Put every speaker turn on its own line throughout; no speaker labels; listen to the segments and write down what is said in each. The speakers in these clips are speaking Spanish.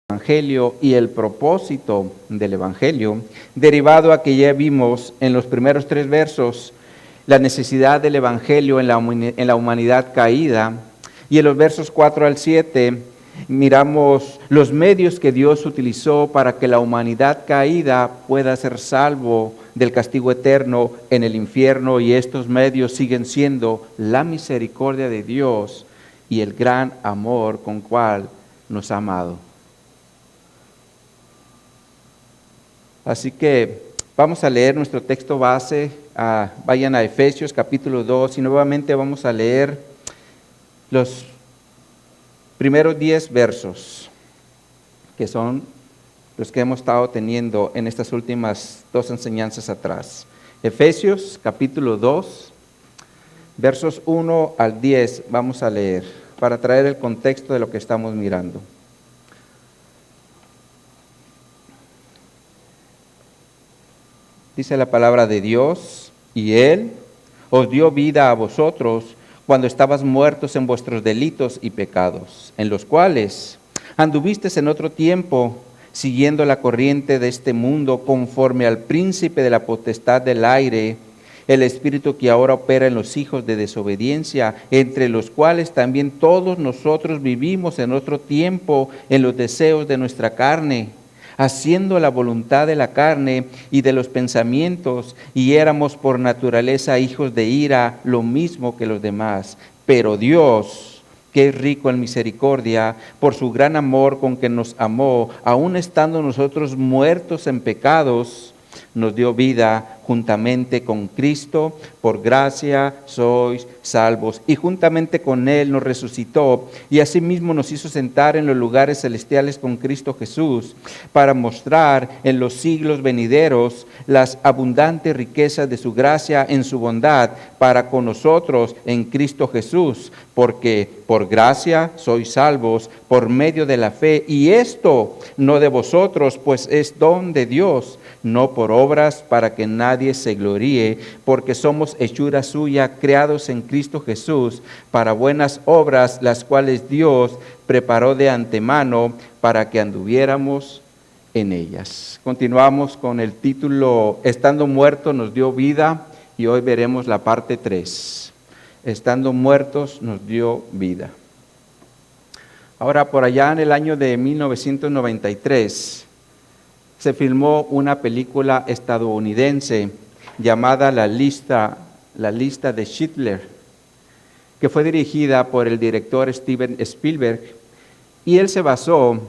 Evangelio y el propósito del Evangelio, derivado a que ya vimos en los primeros 3 versos la necesidad del Evangelio en la humanidad caída, y en los versos 4 al 7 miramos los medios que Dios utilizó para que la humanidad caída pueda ser salvo del castigo eterno en el infierno, y estos medios siguen siendo la misericordia de Dios y el gran amor con cual nos ha amado. Así que vamos a leer nuestro texto base, vayan a Efesios capítulo 2 y nuevamente vamos a leer los primeros 10 versos, que son los que hemos estado teniendo en estas últimas 2 enseñanzas atrás. Efesios capítulo 2, versos 1 al 10 vamos a leer para traer el contexto de lo que estamos mirando. Dice la palabra de Dios: y Él os dio vida a vosotros cuando estabas muertos en vuestros delitos y pecados, en los cuales anduvisteis en otro tiempo, siguiendo la corriente de este mundo, conforme al príncipe de la potestad del aire, el espíritu que ahora opera en los hijos de desobediencia, entre los cuales también todos nosotros vivimos en otro tiempo en los deseos de nuestra carne, haciendo la voluntad de la carne y de los pensamientos, y éramos por naturaleza hijos de ira, lo mismo que los demás. Pero Dios, que es rico en misericordia, por su gran amor con que nos amó, aun estando nosotros muertos en pecados, nos dio vida juntamente con Cristo. Por gracia sois salvos, y juntamente con Él nos resucitó, y asimismo nos hizo sentar en los lugares celestiales con Cristo Jesús, para mostrar en los siglos venideros las abundantes riquezas de su gracia en su bondad para con nosotros en Cristo Jesús, porque por gracia sois salvos por medio de la fe, y esto no de vosotros, pues es don de Dios, no por obras, para que nadie se gloríe, porque somos hechura suya, creados en Cristo Jesús para buenas obras, las cuales Dios preparó de antemano para que anduviéramos en ellas. Continuamos con el título Estando muertos nos dio vida, y hoy veremos la parte 3. Estando muertos nos dio vida. Ahora, por allá en el año de 1993 se filmó una película estadounidense llamada La lista de Schindler, que fue dirigida por el director Steven Spielberg, y él se basó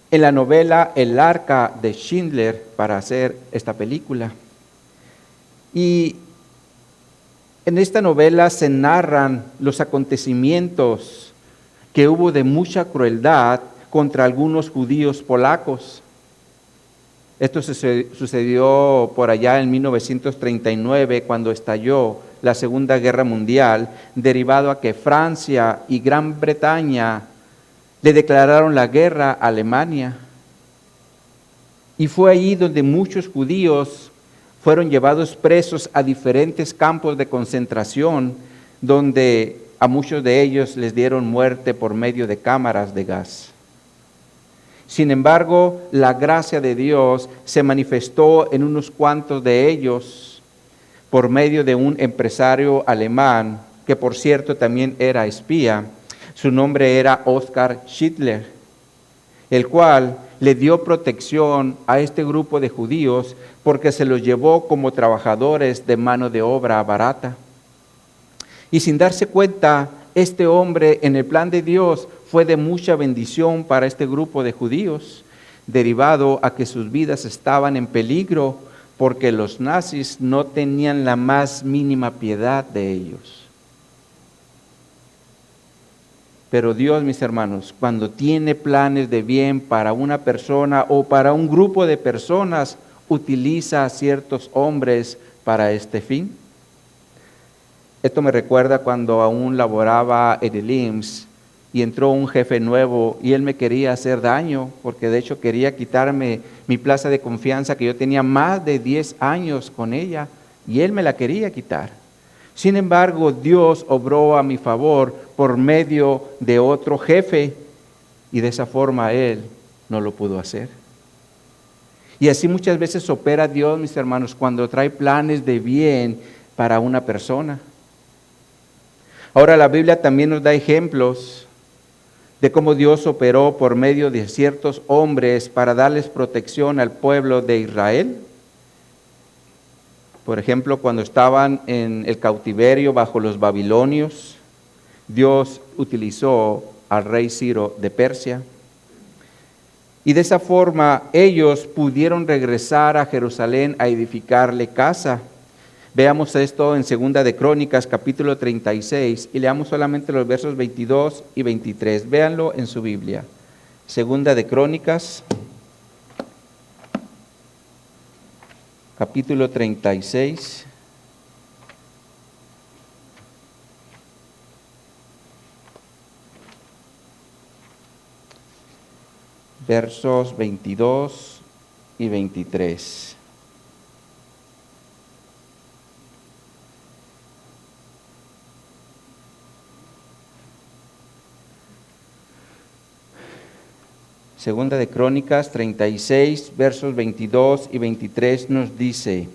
en la novela El arca de Schindler para hacer esta película. Y en esta novela se narran los acontecimientos que hubo de mucha crueldad contra algunos judíos polacos. Esto sucedió por allá en 1939, cuando estalló la Segunda Guerra Mundial, derivado a que Francia y Gran Bretaña le declararon la guerra a Alemania. Y fue allí donde muchos judíos fueron llevados presos a diferentes campos de concentración, donde a muchos de ellos les dieron muerte por medio de cámaras de gas. Sin embargo, la gracia de Dios se manifestó en unos cuantos de ellos por medio de un empresario alemán, que por cierto también era espía. Su nombre era Oskar Schindler, el cual le dio protección a este grupo de judíos porque se los llevó como trabajadores de mano de obra barata. Y sin darse cuenta, este hombre en el plan de Dios fue de mucha bendición para este grupo de judíos, derivado a que sus vidas estaban en peligro porque los nazis no tenían la más mínima piedad de ellos. Pero Dios, mis hermanos, cuando tiene planes de bien para una persona o para un grupo de personas, utiliza a ciertos hombres para este fin. Esto me recuerda cuando aún laboraba en el IMSS y entró un jefe nuevo y él me quería hacer daño, porque de hecho quería quitarme mi plaza de confianza, que yo tenía más de 10 años con ella, y él me la quería quitar. Sin embargo, Dios obró a mi favor por medio de otro jefe, y de esa forma él no lo pudo hacer. Y así muchas veces opera Dios, mis hermanos, cuando trae planes de bien para una persona. Ahora la Biblia también nos da ejemplos de cómo Dios operó por medio de ciertos hombres para darles protección al pueblo de Israel. Por ejemplo, cuando estaban en el cautiverio bajo los babilonios, Dios utilizó al rey Ciro de Persia. Y de esa forma ellos pudieron regresar a Jerusalén a edificarle casa. Veamos esto en 2 de Crónicas, capítulo 36, y leamos solamente los versos 22 y 23. Véanlo en su Biblia. 2 de Crónicas, capítulo 36. Versos 22 y 23. Segunda de Crónicas 36, versos 22 y 23 nos dice: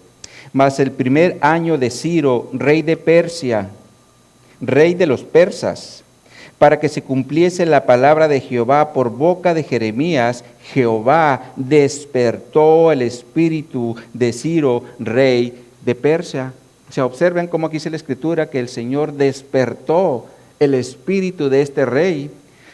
Mas el primer año de Ciro, rey de Persia, rey de los persas, para que se cumpliese la palabra de Jehová por boca de Jeremías, Jehová despertó el espíritu de Ciro, rey de Persia. O sea, observen cómo aquí dice la Escritura que el Señor despertó el espíritu de este rey.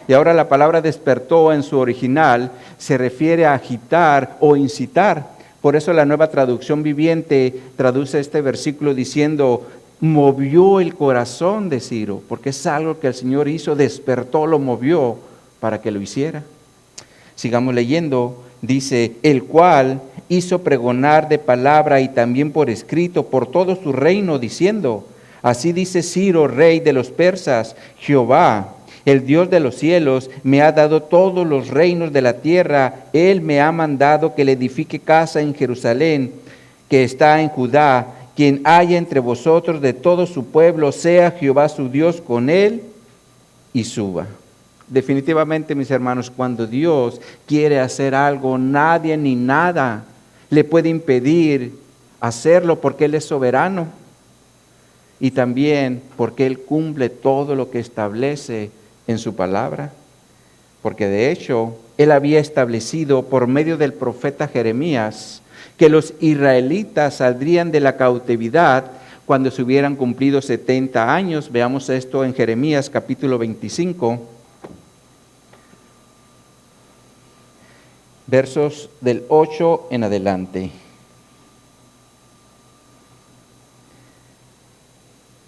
Y ahora la palabra despertó en su original se refiere a agitar o incitar. Por eso la Nueva Traducción Viviente traduce este versículo diciendo: movió el corazón de Ciro, porque es algo que el Señor hizo, despertó, lo movió para que lo hiciera. Sigamos leyendo, dice: el cual hizo pregonar de palabra y también por escrito por todo su reino, diciendo: así dice Ciro, rey de los persas, Jehová, el Dios de los cielos, me ha dado todos los reinos de la tierra. Él me ha mandado que le edifique casa en Jerusalén, que está en Judá. Quien haya entre vosotros de todo su pueblo, sea Jehová su Dios con él y suba. Definitivamente, mis hermanos, cuando Dios quiere hacer algo, nadie ni nada le puede impedir hacerlo, porque Él es soberano y también porque Él cumple todo lo que establece en su palabra. Porque de hecho, Él había establecido por medio del profeta Jeremías que los israelitas saldrían de la cautividad cuando se hubieran cumplido 70 años. Veamos esto en Jeremías capítulo 25, versos del 8 en adelante.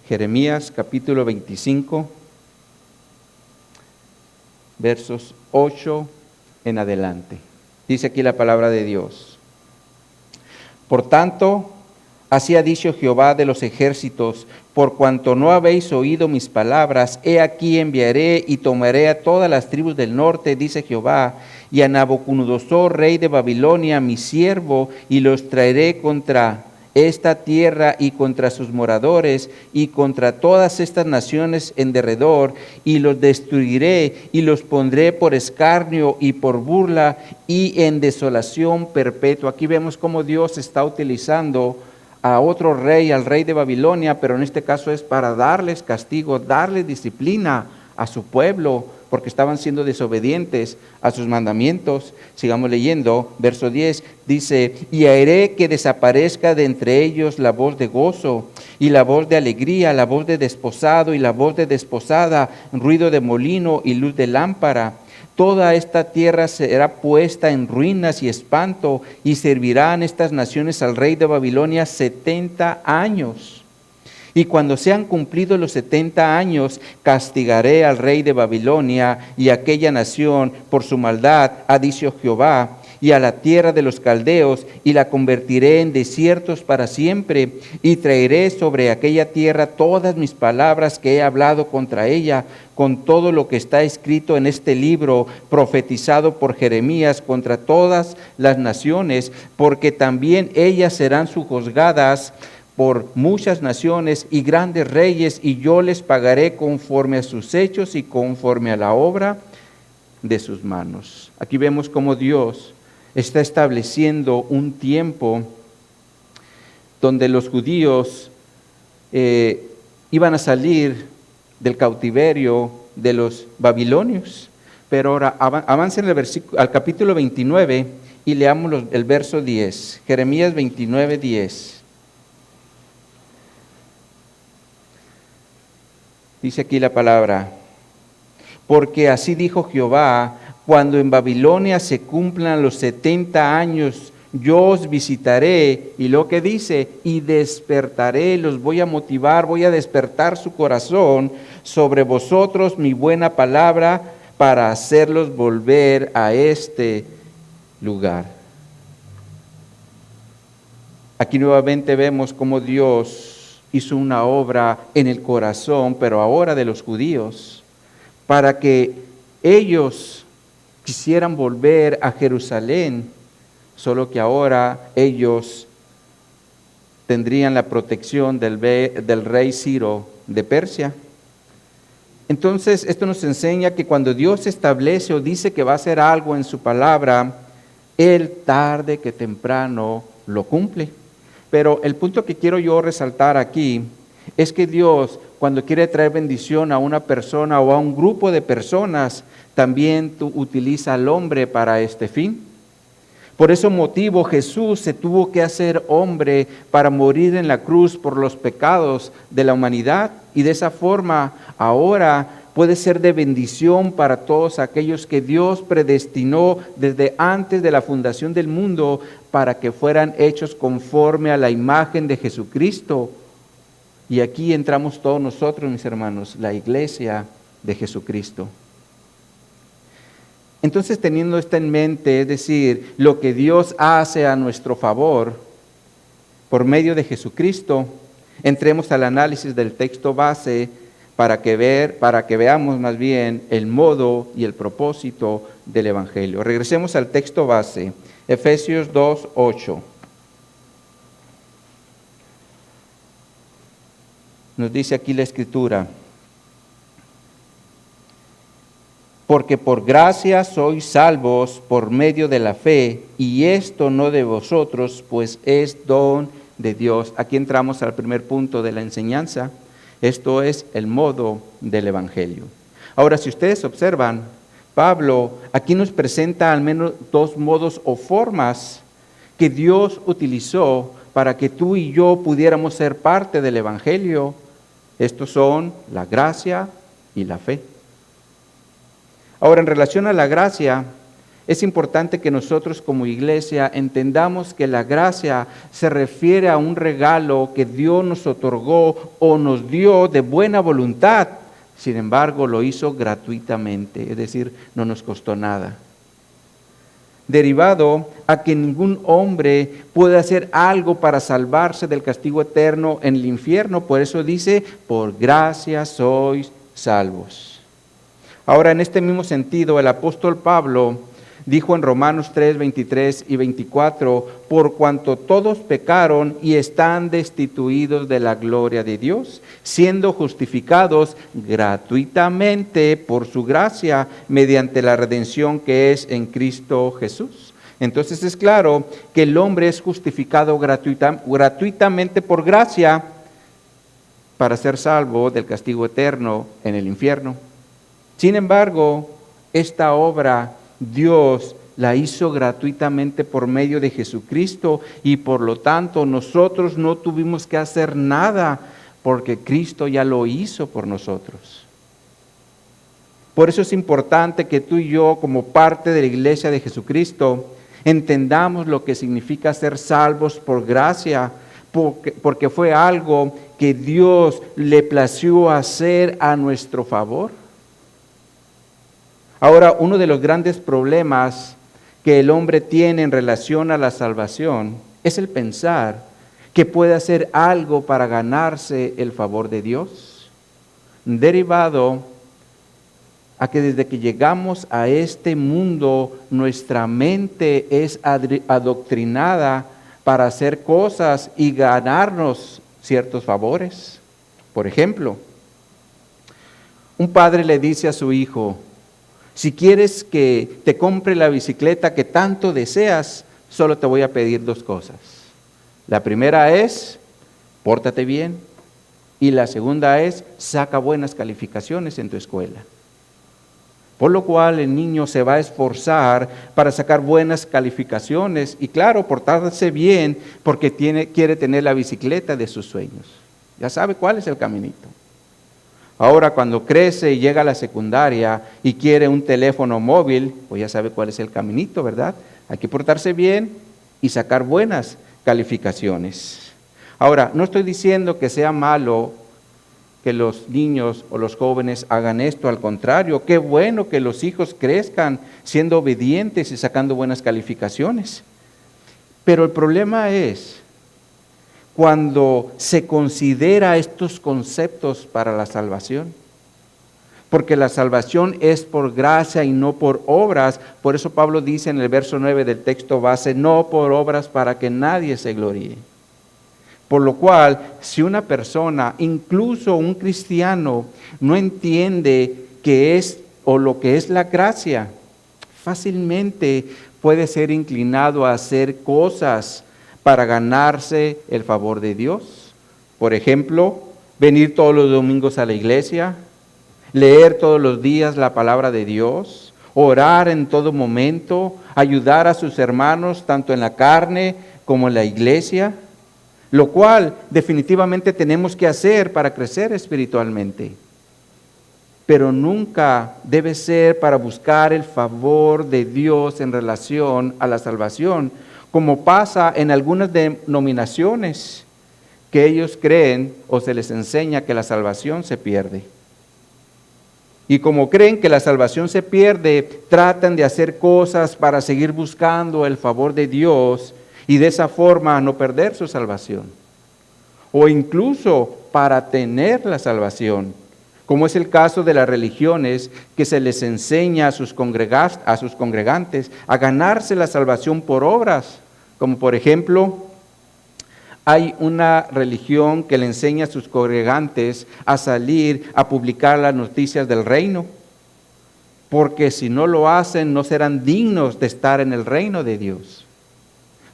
Jeremías capítulo 25, versos 8 en adelante. Dice aquí la palabra de Dios: por tanto, así ha dicho Jehová de los ejércitos: por cuanto no habéis oído mis palabras, he aquí enviaré y tomaré a todas las tribus del norte, dice Jehová, y a Nabucodonosor, rey de Babilonia, mi siervo, y los traeré contra esta tierra y contra sus moradores y contra todas estas naciones en derredor, y los destruiré y los pondré por escarnio y por burla y en desolación perpetua. Aquí vemos cómo Dios está utilizando a otro rey, al rey de Babilonia, pero en este caso es para darles castigo, darles disciplina a su pueblo, porque estaban siendo desobedientes a sus mandamientos. Sigamos leyendo, verso 10, dice: y haré que desaparezca de entre ellos la voz de gozo, y la voz de alegría, la voz de desposado y la voz de desposada, ruido de molino y luz de lámpara. Toda esta tierra será puesta en ruinas y espanto, y servirán estas naciones al rey de Babilonia 70 años. Y cuando sean cumplidos los 70 años, castigaré al rey de Babilonia y a aquella nación por su maldad, ha dicho Jehová, y a la tierra de los caldeos, y la convertiré en desiertos para siempre, y traeré sobre aquella tierra todas mis palabras que he hablado contra ella, con todo lo que está escrito en este libro, profetizado por Jeremías contra todas las naciones, porque también ellas serán sojuzgadas por muchas naciones y grandes reyes, y yo les pagaré conforme a sus hechos y conforme a la obra de sus manos. Aquí vemos cómo Dios está estableciendo un tiempo donde los judíos iban a salir del cautiverio de los babilonios. Pero ahora avancen al capítulo 29 y leamos el verso 10. Jeremías 29, 10. Dice aquí la palabra: porque así dijo Jehová, cuando en Babilonia se cumplan los 70 años, yo os visitaré, y lo que dice, y despertaré, los voy a motivar, voy a despertar su corazón sobre vosotros mi buena palabra, para hacerlos volver a este lugar. Aquí nuevamente vemos cómo Dios hizo una obra en el corazón, pero ahora de los judíos, para que ellos quisieran volver a Jerusalén, solo que ahora ellos tendrían la protección del rey Ciro de Persia. Entonces, esto nos enseña que cuando Dios establece o dice que va a hacer algo en su palabra, Él tarde que temprano lo cumple. Pero el punto que quiero yo resaltar aquí es que Dios, cuando quiere traer bendición a una persona o a un grupo de personas, también utiliza al hombre para este fin. Por ese motivo Jesús se tuvo que hacer hombre para morir en la cruz por los pecados de la humanidad, y de esa forma ahora puede ser de bendición para todos aquellos que Dios predestinó desde antes de la fundación del mundo para que fueran hechos conforme a la imagen de Jesucristo. Y aquí entramos todos nosotros, mis hermanos, la iglesia de Jesucristo. Entonces, teniendo esto en mente, es decir, lo que Dios hace a nuestro favor por medio de Jesucristo, entremos al análisis del texto base para que veamos más bien el modo y el propósito del Evangelio. Regresemos al texto base, Efesios 2, 8. Nos dice aquí la Escritura: porque por gracia sois salvos por medio de la fe, y esto no de vosotros, pues es don de Dios. Aquí entramos al primer punto de la enseñanza. Esto es el modo del Evangelio. Ahora, si ustedes observan, Pablo aquí nos presenta al menos dos modos o formas que Dios utilizó para que tú y yo pudiéramos ser parte del Evangelio. Estos son la gracia y la fe. Ahora, en relación a la gracia, es importante que nosotros como iglesia entendamos que la gracia se refiere a un regalo que Dios nos otorgó o nos dio de buena voluntad. Sin embargo, lo hizo gratuitamente, es decir, no nos costó nada. Derivado a que ningún hombre puede hacer algo para salvarse del castigo eterno en el infierno. Por eso dice, por gracia sois salvos. Ahora, en este mismo sentido, el apóstol Pablo dijo en Romanos 3, 23 y 24, por cuanto todos pecaron y están destituidos de la gloria de Dios, siendo justificados gratuitamente por su gracia, mediante la redención que es en Cristo Jesús. Entonces es claro que el hombre es justificado gratuitamente por gracia para ser salvo del castigo eterno en el infierno. Sin embargo, esta obra Dios la hizo gratuitamente por medio de Jesucristo, y por lo tanto nosotros no tuvimos que hacer nada porque Cristo ya lo hizo por nosotros. Por eso es importante que tú y yo, como parte de la iglesia de Jesucristo, entendamos lo que significa ser salvos por gracia, porque fue algo que Dios le plació hacer a nuestro favor. Ahora, uno de los grandes problemas que el hombre tiene en relación a la salvación es el pensar que puede hacer algo para ganarse el favor de Dios, derivado a que desde que llegamos a este mundo nuestra mente es adoctrinada para hacer cosas y ganarnos ciertos favores. Por ejemplo, un padre le dice a su hijo: Si quieres que te compre la bicicleta que tanto deseas, solo te voy a pedir 2 cosas. La primera es, pórtate bien. Y la segunda es, saca buenas calificaciones en tu escuela. Por lo cual el niño se va a esforzar para sacar buenas calificaciones y claro, portarse bien porque quiere tener la bicicleta de sus sueños. Ya sabe cuál es el caminito. Ahora cuando crece y llega a la secundaria y quiere un teléfono móvil, pues ya sabe cuál es el caminito, ¿verdad? Hay que portarse bien y sacar buenas calificaciones. Ahora, no estoy diciendo que sea malo que los niños o los jóvenes hagan esto, al contrario, qué bueno que los hijos crezcan siendo obedientes y sacando buenas calificaciones. Pero el problema es cuando se considera estos conceptos para la salvación. Porque la salvación es por gracia y no por obras. Por eso Pablo dice en el verso 9 del texto base, no por obras para que nadie se gloríe. Por lo cual, si una persona, incluso un cristiano, no entiende qué es o lo que es la gracia, fácilmente puede ser inclinado a hacer cosas para ganarse el favor de Dios. Por ejemplo, venir todos los domingos a la iglesia, leer todos los días la palabra de Dios, orar en todo momento, ayudar a sus hermanos tanto en la carne como en la iglesia, lo cual definitivamente tenemos que hacer para crecer espiritualmente. Pero nunca debe ser para buscar el favor de Dios en relación a la salvación, como pasa en algunas denominaciones que ellos creen o se les enseña que la salvación se pierde. Y como creen que la salvación se pierde, tratan de hacer cosas para seguir buscando el favor de Dios y de esa forma no perder su salvación. O incluso para tener la salvación, como es el caso de las religiones que se les enseña a sus congregantes a ganarse la salvación por obras. Como por ejemplo, hay una religión que le enseña a sus congregantes a salir a publicar las noticias del reino, porque si no lo hacen no serán dignos de estar en el reino de Dios.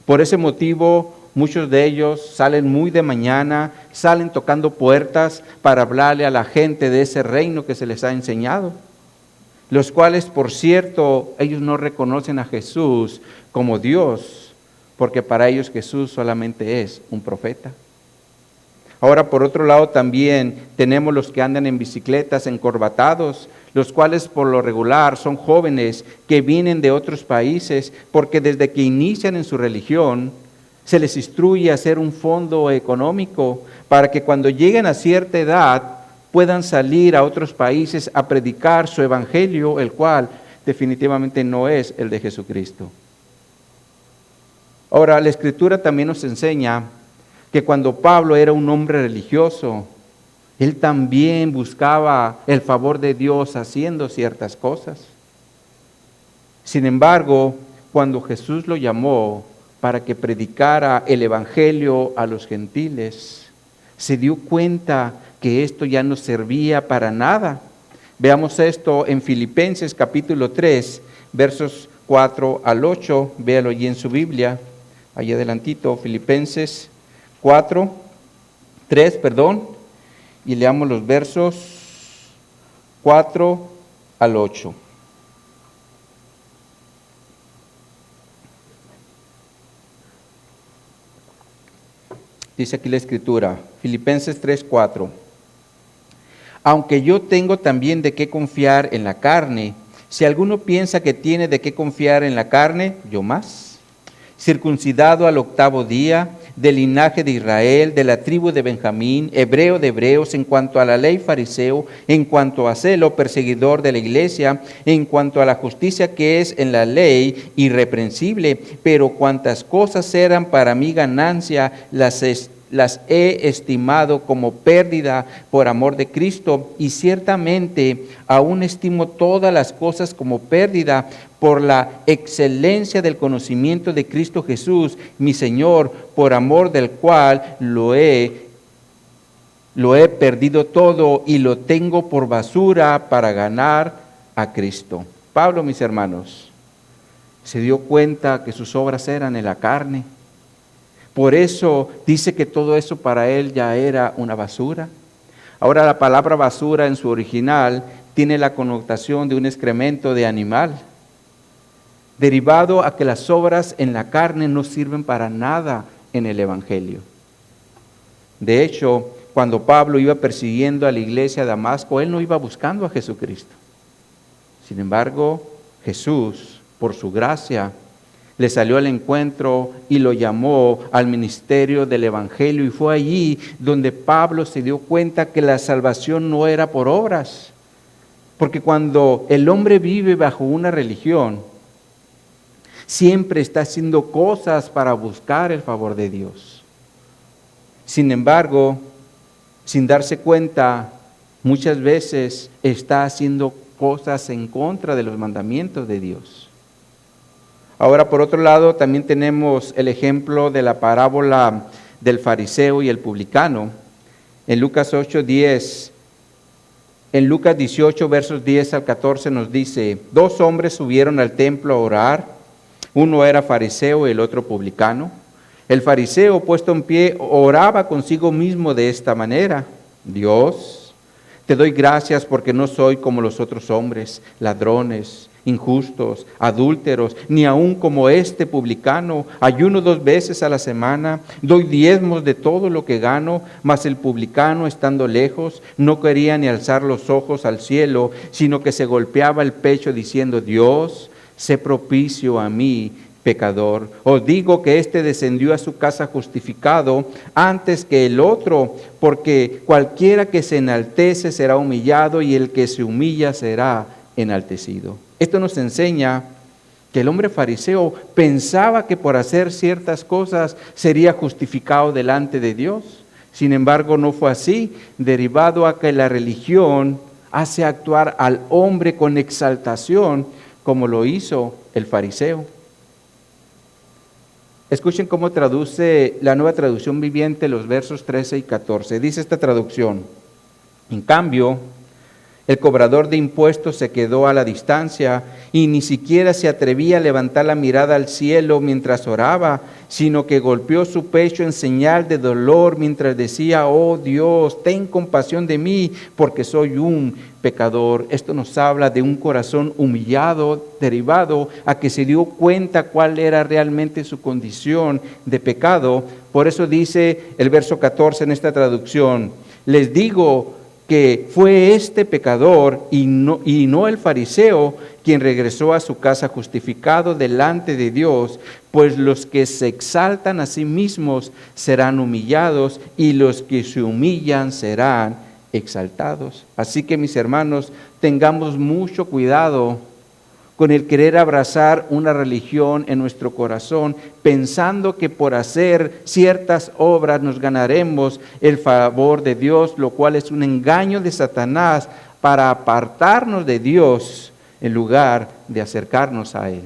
Por ese motivo, muchos de ellos salen muy de mañana, salen tocando puertas para hablarle a la gente de ese reino que se les ha enseñado, los cuales, por cierto, ellos no reconocen a Jesús como Dios, porque para ellos Jesús solamente es un profeta. Ahora, por otro lado, también tenemos los que andan en bicicletas encorbatados, los cuales por lo regular son jóvenes que vienen de otros países, porque desde que inician en su religión, se les instruye a hacer un fondo económico para que cuando lleguen a cierta edad puedan salir a otros países a predicar su evangelio, el cual definitivamente no es el de Jesucristo. Ahora, la Escritura también nos enseña que cuando Pablo era un hombre religioso, él también buscaba el favor de Dios haciendo ciertas cosas. Sin embargo, cuando Jesús lo llamó para que predicara el evangelio a los gentiles, se dio cuenta que esto ya no servía para nada. Veamos esto en Filipenses capítulo 3, versos 4 al 8, véalo allí en su Biblia, allí adelantito, Filipenses 3, y leamos los versos 4 al 8. Dice aquí la Escritura, Filipenses 3:4. Aunque yo tengo también de qué confiar en la carne, si alguno piensa que tiene de qué confiar en la carne, yo más. Circuncidado al 8º día, del linaje de Israel, de la tribu de Benjamín, hebreo de hebreos, en cuanto a la ley fariseo, en cuanto a celo, perseguidor de la iglesia, en cuanto a la justicia que es en la ley, irreprensible, pero cuantas cosas eran para mi ganancia, las he estimado como pérdida por amor de Cristo, y ciertamente aún estimo todas las cosas como pérdida por la excelencia del conocimiento de Cristo Jesús, mi Señor, por amor del cual lo he perdido todo y lo tengo por basura para ganar a Cristo. Pablo, mis hermanos, se dio cuenta que sus obras eran en la carne. Por eso dice que todo eso para él ya era una basura. Ahora la palabra basura en su original tiene la connotación de un excremento de animal, derivado a que las obras en la carne no sirven para nada en el Evangelio. De hecho, cuando Pablo iba persiguiendo a la iglesia de Damasco, él no iba buscando a Jesucristo. Sin embargo, Jesús, por su gracia, le salió al encuentro y lo llamó al ministerio del Evangelio. Y fue allí donde Pablo se dio cuenta que la salvación no era por obras. Porque cuando el hombre vive bajo una religión, siempre está haciendo cosas para buscar el favor de Dios. Sin embargo, sin darse cuenta, muchas veces está haciendo cosas en contra de los mandamientos de Dios. Ahora, por otro lado, también tenemos el ejemplo de la parábola del fariseo y el publicano. En Lucas 8:10, en Lucas 18, versos 10 al 14 nos dice: 2 hombres subieron al templo a orar, uno era fariseo y el otro publicano. El fariseo, puesto en pie, oraba consigo mismo de esta manera: Dios, te doy gracias porque no soy como los otros hombres, ladrones, injustos, adúlteros, ni aun como este publicano. Ayuno 2 veces a la semana, doy diezmos de todo lo que gano. Mas el publicano, estando lejos, no quería ni alzar los ojos al cielo, sino que se golpeaba el pecho diciendo: Dios, sé propicio a mí, pecador. Os digo que éste descendió a su casa justificado antes que el otro, porque cualquiera que se enaltece será humillado, y el que se humilla será enaltecido. Esto nos enseña que el hombre fariseo pensaba que por hacer ciertas cosas sería justificado delante de Dios. Sin embargo, no fue así, derivado a que la religión hace actuar al hombre con exaltación, como lo hizo el fariseo. Escuchen cómo traduce la Nueva Traducción Viviente los versos 13 y 14. Dice esta traducción: en cambio, el cobrador de impuestos se quedó a la distancia y ni siquiera se atrevía a levantar la mirada al cielo mientras oraba, sino que golpeó su pecho en señal de dolor mientras decía: oh Dios, ten compasión de mí, porque soy un pecador. Esto nos habla de un corazón humillado, derivado a que se dio cuenta cuál era realmente su condición de pecado. Por eso dice el verso 14 en esta traducción: les digo que fue este pecador y no el fariseo quien regresó a su casa justificado delante de Dios, pues los que se exaltan a sí mismos serán humillados, y los que se humillan serán exaltados. Así que, mis hermanos, tengamos mucho cuidado con el querer abrazar una religión en nuestro corazón, pensando que por hacer ciertas obras nos ganaremos el favor de Dios, lo cual es un engaño de Satanás para apartarnos de Dios en lugar de acercarnos a Él.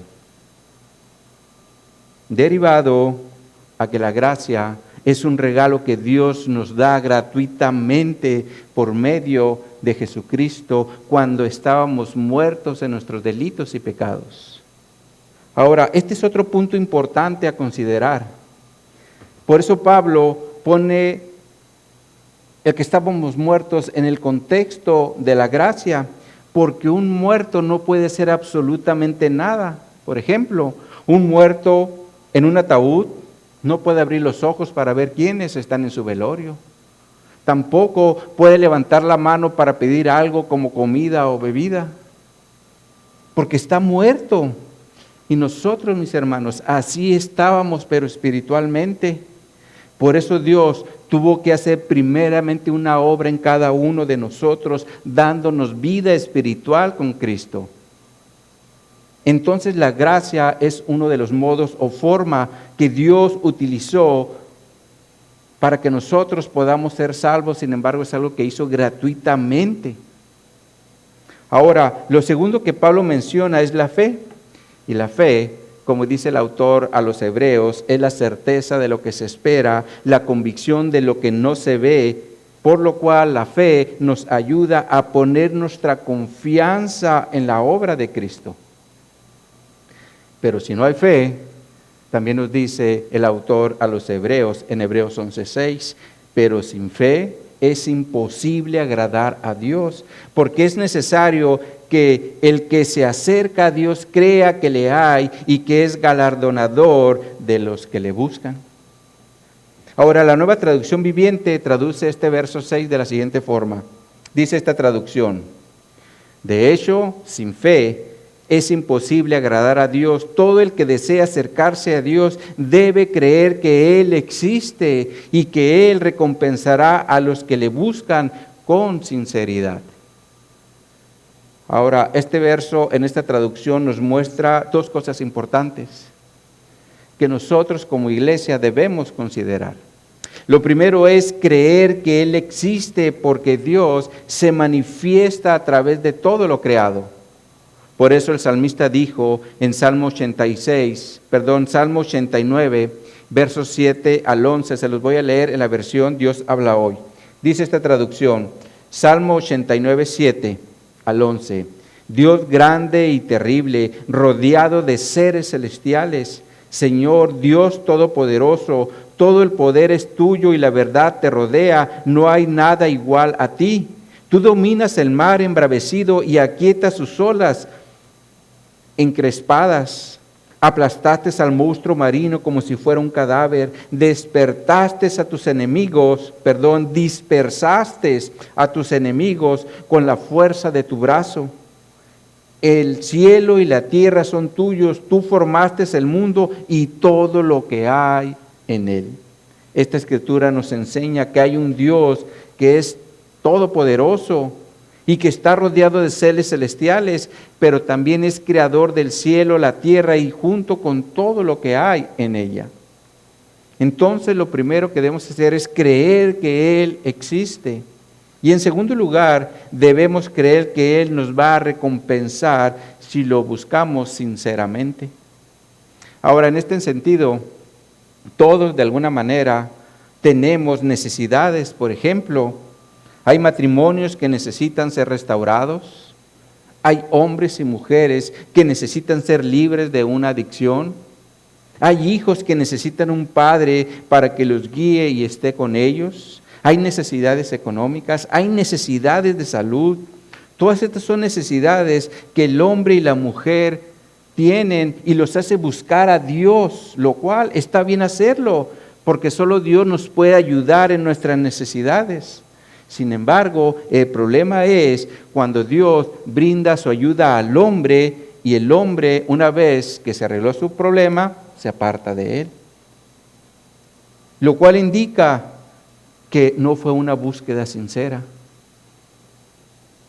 Derivado a que la gracia es un regalo que Dios nos da gratuitamente por medio de Jesucristo cuando estábamos muertos en nuestros delitos y pecados. Ahora, este es otro punto importante a considerar. Por eso Pablo pone el que estábamos muertos en el contexto de la gracia, porque un muerto no puede ser absolutamente nada. Por ejemplo, un muerto en un ataúd no puede abrir los ojos para ver quiénes están en su velorio. Tampoco puede levantar la mano para pedir algo como comida o bebida, porque está muerto. Y nosotros, mis hermanos, así estábamos, pero espiritualmente. Por eso Dios tuvo que hacer primeramente una obra en cada uno de nosotros, dándonos vida espiritual con Cristo. Entonces la gracia es uno de los modos o forma que Dios utilizó para que nosotros podamos ser salvos. Sin embargo, es algo que hizo gratuitamente. Ahora, lo segundo que Pablo menciona es la fe. Y la fe, como dice el autor a los Hebreos, es la certeza de lo que se espera, la convicción de lo que no se ve, por lo cual la fe nos ayuda a poner nuestra confianza en la obra de Cristo. Pero si no hay fe, también nos dice el autor a los Hebreos en Hebreos 11:6, pero sin fe es imposible agradar a Dios, porque es necesario que el que se acerca a Dios crea que le hay y que es galardonador de los que le buscan. Ahora, la Nueva Traducción Viviente traduce este verso 6 de la siguiente forma. Dice esta traducción: de hecho, sin fe es imposible agradar a Dios. Todo el que desea acercarse a Dios debe creer que Él existe y que Él recompensará a los que le buscan con sinceridad. Ahora, este verso en esta traducción nos muestra dos cosas importantes que nosotros como iglesia debemos considerar. Lo primero es creer que Él existe porque Dios se manifiesta a través de todo lo creado. Por eso el salmista dijo en Salmo 89, versos 7 al 11, se los voy a leer en la versión Dios habla hoy. Dice esta traducción, Salmo 89, 7 al 11. Dios grande y terrible, rodeado de seres celestiales, Señor Dios todopoderoso, todo el poder es tuyo y la verdad te rodea, no hay nada igual a ti. Tú dominas el mar embravecido y aquietas sus olas encrespadas. Aplastaste al monstruo marino como si fuera un cadáver, dispersaste a tus enemigos con la fuerza de tu brazo. El cielo y la tierra son tuyos, tú formaste el mundo y todo lo que hay en él. Esta escritura nos enseña que hay un Dios que es todopoderoso y que está rodeado de seres celestiales, pero también es creador del cielo, la tierra y junto con todo lo que hay en ella. Entonces lo primero que debemos hacer es creer que Él existe. Y en segundo lugar, debemos creer que Él nos va a recompensar si lo buscamos sinceramente. Ahora, en este sentido, todos de alguna manera tenemos necesidades. Por ejemplo, hay matrimonios que necesitan ser restaurados. Hay hombres y mujeres que necesitan ser libres de una adicción. Hay hijos que necesitan un padre para que los guíe y esté con ellos. Hay necesidades económicas, hay necesidades de salud. Todas estas son necesidades que el hombre y la mujer tienen y los hace buscar a Dios, lo cual está bien hacerlo, porque solo Dios nos puede ayudar en nuestras necesidades. Sin embargo, el problema es cuando Dios brinda su ayuda al hombre y el hombre, una vez que se arregló su problema, se aparta de él. Lo cual indica que no fue una búsqueda sincera,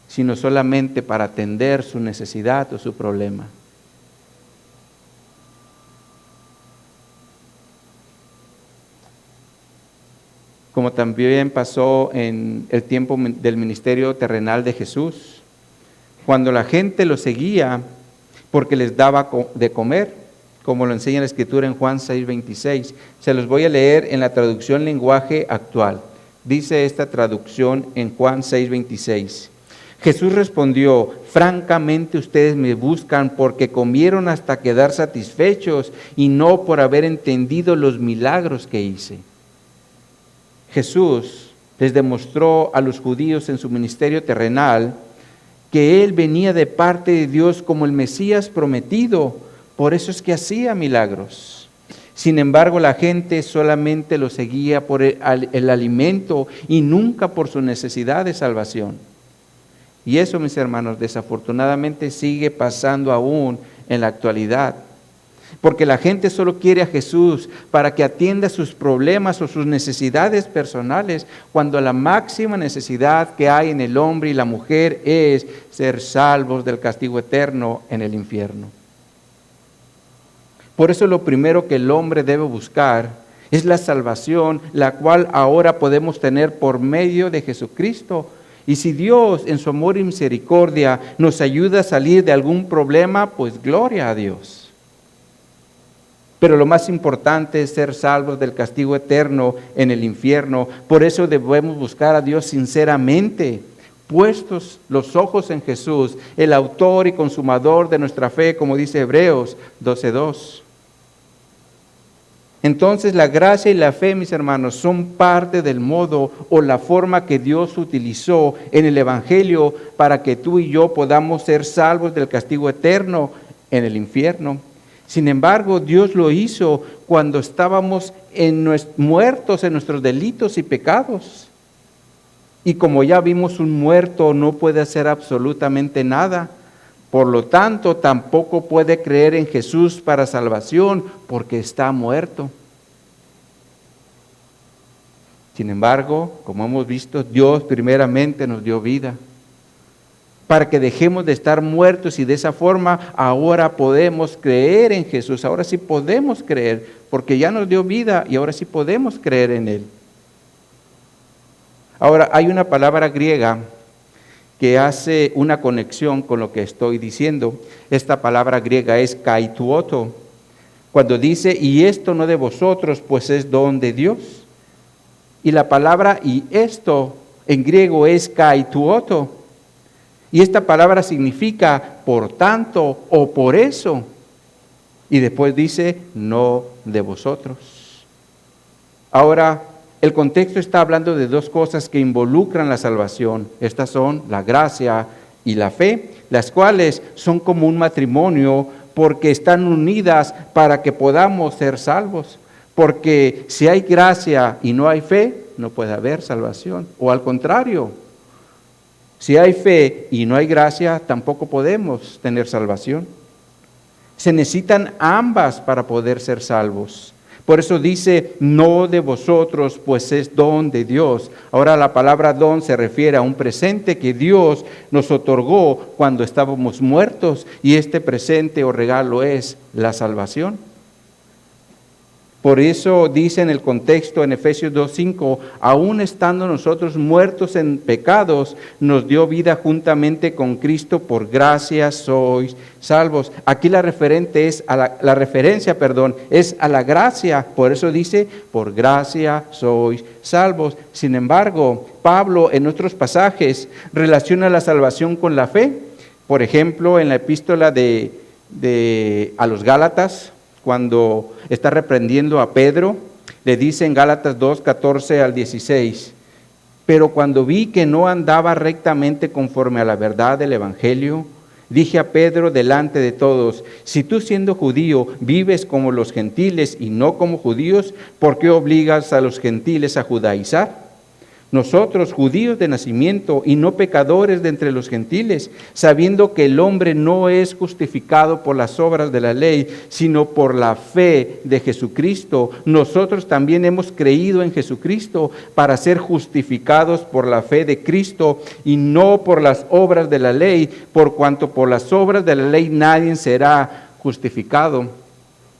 sino solamente para atender su necesidad o su problema. Como también pasó en el tiempo del ministerio terrenal de Jesús, cuando la gente lo seguía porque les daba de comer, como lo enseña la Escritura en Juan 6:26. Se los voy a leer en la traducción lenguaje actual. Dice esta traducción en Juan 6:26. Jesús respondió: francamente ustedes me buscan porque comieron hasta quedar satisfechos y no por haber entendido los milagros que hice. Jesús les demostró a los judíos en su ministerio terrenal que Él venía de parte de Dios como el Mesías prometido, por eso es que hacía milagros. Sin embargo, la gente solamente lo seguía por el alimento y nunca por su necesidad de salvación. Y eso, mis hermanos, desafortunadamente sigue pasando aún en la actualidad. Porque la gente solo quiere a Jesús para que atienda sus problemas o sus necesidades personales, cuando la máxima necesidad que hay en el hombre y la mujer es ser salvos del castigo eterno en el infierno. Por eso lo primero que el hombre debe buscar es la salvación, la cual ahora podemos tener por medio de Jesucristo. Y si Dios en su amor y misericordia nos ayuda a salir de algún problema, pues gloria a Dios. Pero lo más importante es ser salvos del castigo eterno en el infierno. Por eso debemos buscar a Dios sinceramente, puestos los ojos en Jesús, el autor y consumador de nuestra fe, como dice Hebreos 12:2. Entonces la gracia y la fe, mis hermanos, son parte del modo o la forma que Dios utilizó en el Evangelio para que tú y yo podamos ser salvos del castigo eterno en el infierno. Sin embargo, Dios lo hizo cuando estábamos muertos en nuestros delitos y pecados. Y como ya vimos, un muerto no puede hacer absolutamente nada. Por lo tanto, tampoco puede creer en Jesús para salvación porque está muerto. Sin embargo, como hemos visto, Dios primeramente nos dio vida para que dejemos de estar muertos y de esa forma ahora podemos creer en Jesús. Ahora sí podemos creer porque ya nos dio vida y ahora sí podemos creer en Él. Ahora, hay una palabra griega que hace una conexión con lo que estoy diciendo. Esta palabra griega es kaituoto. Cuando dice, y esto no de vosotros, pues es don de Dios. Y la palabra y esto en griego es kaituoto. Y esta palabra significa por tanto o por eso. Y después dice, no de vosotros. Ahora, el contexto está hablando de dos cosas que involucran la salvación. Estas son la gracia y la fe, las cuales son como un matrimonio porque están unidas para que podamos ser salvos. Porque si hay gracia y no hay fe, no puede haber salvación. O al contrario, si hay fe y no hay gracia, tampoco podemos tener salvación. Se necesitan ambas para poder ser salvos. Por eso dice, no de vosotros, pues es don de Dios. Ahora la palabra don se refiere a un presente que Dios nos otorgó cuando estábamos muertos, y este presente o regalo es la salvación. Por eso dice en el contexto en Efesios 2:5, aún estando nosotros muertos en pecados, nos dio vida juntamente con Cristo, por gracia sois salvos. Aquí la referencia es a la gracia, por eso dice, por gracia sois salvos. Sin embargo, Pablo en otros pasajes relaciona la salvación con la fe. Por ejemplo, en la epístola a los Gálatas, cuando está reprendiendo a Pedro, le dice en Gálatas 2:14 al 16, pero cuando vi que no andaba rectamente conforme a la verdad del Evangelio, dije a Pedro delante de todos, si tú siendo judío vives como los gentiles y no como judíos, ¿por qué obligas a los gentiles a judaizar? Nosotros, judíos de nacimiento y no pecadores de entre los gentiles, sabiendo que el hombre no es justificado por las obras de la ley, sino por la fe de Jesucristo, nosotros también hemos creído en Jesucristo para ser justificados por la fe de Cristo y no por las obras de la ley, por cuanto por las obras de la ley nadie será justificado.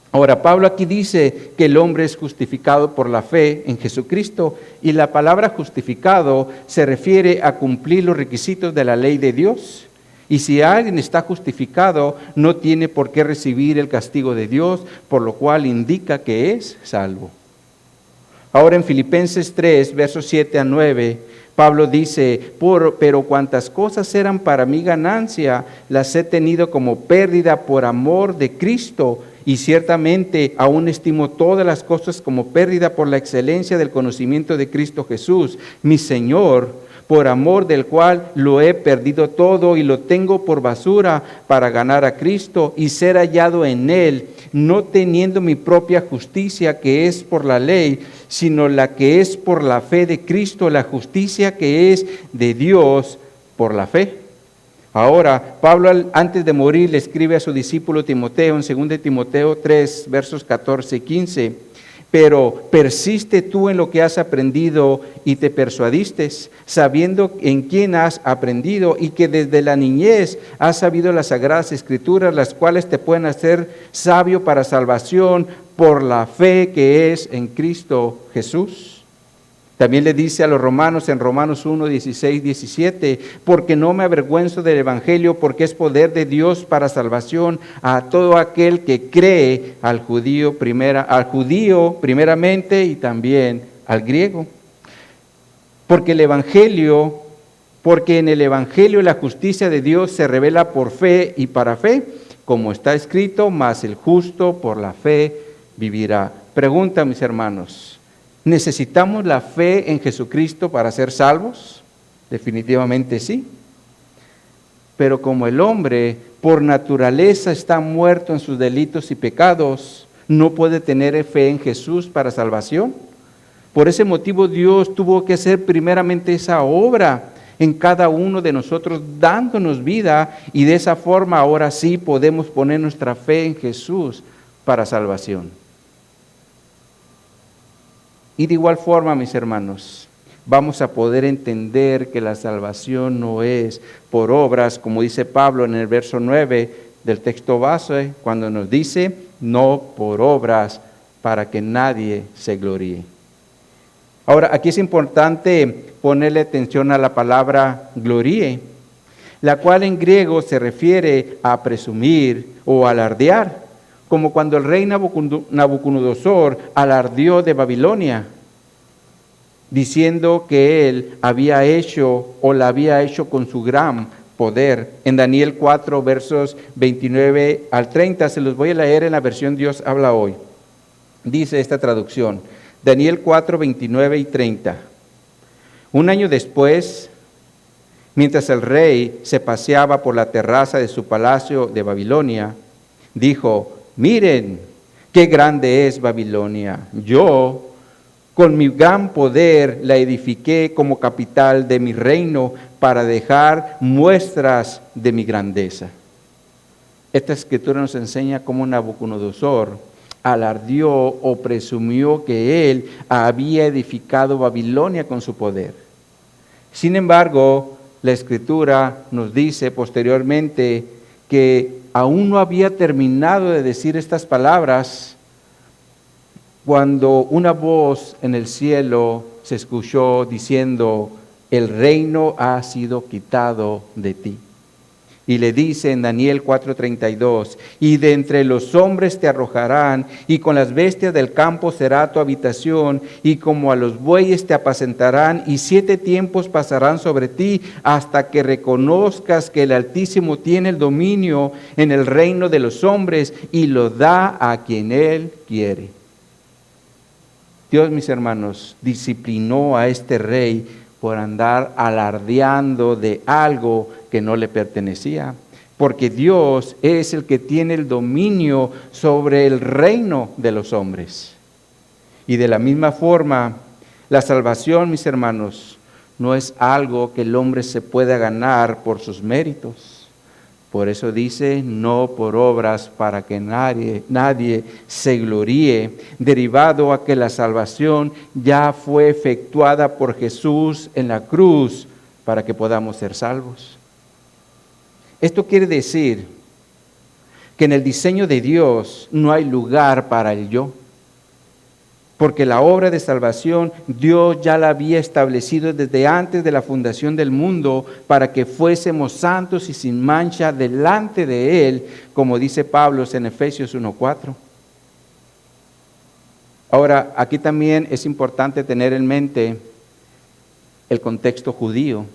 Ahora, Pablo aquí dice que el hombre es justificado por la fe en Jesucristo, y la palabra justificado se refiere a cumplir los requisitos de la ley de Dios. Y si alguien está justificado, no tiene por qué recibir el castigo de Dios, por lo cual indica que es salvo. Ahora en Filipenses 3, versos 7 a 9, Pablo dice, pero cuantas cosas eran para mi ganancia, las he tenido como pérdida por amor de Cristo. Y ciertamente aún estimo todas las cosas como pérdida por la excelencia del conocimiento de Cristo Jesús, mi Señor, por amor del cual lo he perdido todo y lo tengo por basura para ganar a Cristo y ser hallado en Él, no teniendo mi propia justicia que es por la ley, sino la que es por la fe de Cristo, la justicia que es de Dios por la fe. Ahora, Pablo antes de morir le escribe a su discípulo Timoteo en 2 Timoteo 3, versos 14 y 15, pero persiste tú en lo que has aprendido y te persuadiste, sabiendo en quién has aprendido y que desde la niñez has sabido las sagradas escrituras, las cuales te pueden hacer sabio para salvación por la fe que es en Cristo Jesús. También le dice a los romanos en Romanos 1, 16, 17, porque no me avergüenzo del evangelio, porque es poder de Dios para salvación a todo aquel que cree, al judío primeramente y también al griego. Porque en el evangelio la justicia de Dios se revela por fe y para fe, como está escrito, mas el justo por la fe vivirá. Pregunta, mis hermanos, ¿necesitamos la fe en Jesucristo para ser salvos? Definitivamente sí. Pero como el hombre por naturaleza está muerto en sus delitos y pecados, ¿no puede tener fe en Jesús para salvación? Por ese motivo Dios tuvo que hacer primeramente esa obra en cada uno de nosotros, dándonos vida, y de esa forma ahora sí podemos poner nuestra fe en Jesús para salvación. Y de igual forma, mis hermanos, vamos a poder entender que la salvación no es por obras, como dice Pablo en el verso 9 del texto base, cuando nos dice, no por obras, para que nadie se gloríe. Ahora, aquí es importante ponerle atención a la palabra gloríe, la cual en griego se refiere a presumir o alardear, como cuando el rey Nabucodonosor alardeó de Babilonia, diciendo que él había hecho o la había hecho con su gran poder. En Daniel 4, versos 29 al 30, se los voy a leer en la versión Dios habla hoy. Dice esta traducción, Daniel 4, 29 y 30. Un año después, mientras el rey se paseaba por la terraza de su palacio de Babilonia, dijo, miren, qué grande es Babilonia. Yo, con mi gran poder, la edifiqué como capital de mi reino para dejar muestras de mi grandeza. Esta escritura nos enseña cómo Nabucodonosor alardeó o presumió que él había edificado Babilonia con su poder. Sin embargo, la escritura nos dice posteriormente que aún no había terminado de decir estas palabras cuando una voz en el cielo se escuchó diciendo, el reino ha sido quitado de ti. Y le dice en Daniel 4:32, y de entre los hombres te arrojarán, y con las bestias del campo será tu habitación, y como a los bueyes te apacentarán, y 7 tiempos pasarán sobre ti, hasta que reconozcas que el Altísimo tiene el dominio en el reino de los hombres, y lo da a quien Él quiere. Dios, mis hermanos, disciplinó a este rey por andar alardeando de algo que no le pertenecía, porque Dios es el que tiene el dominio sobre el reino de los hombres. Y de la misma forma, la salvación, mis hermanos, no es algo que el hombre se pueda ganar por sus méritos. Por eso dice, no por obras para que nadie se gloríe, derivado a que la salvación ya fue efectuada por Jesús en la cruz para que podamos ser salvos. Esto quiere decir que en el diseño de Dios no hay lugar para el yo, porque la obra de salvación Dios ya la había establecido desde antes de la fundación del mundo para que fuésemos santos y sin mancha delante de Él, como dice Pablo en Efesios 1:4. Ahora, aquí también es importante tener en mente el contexto judío,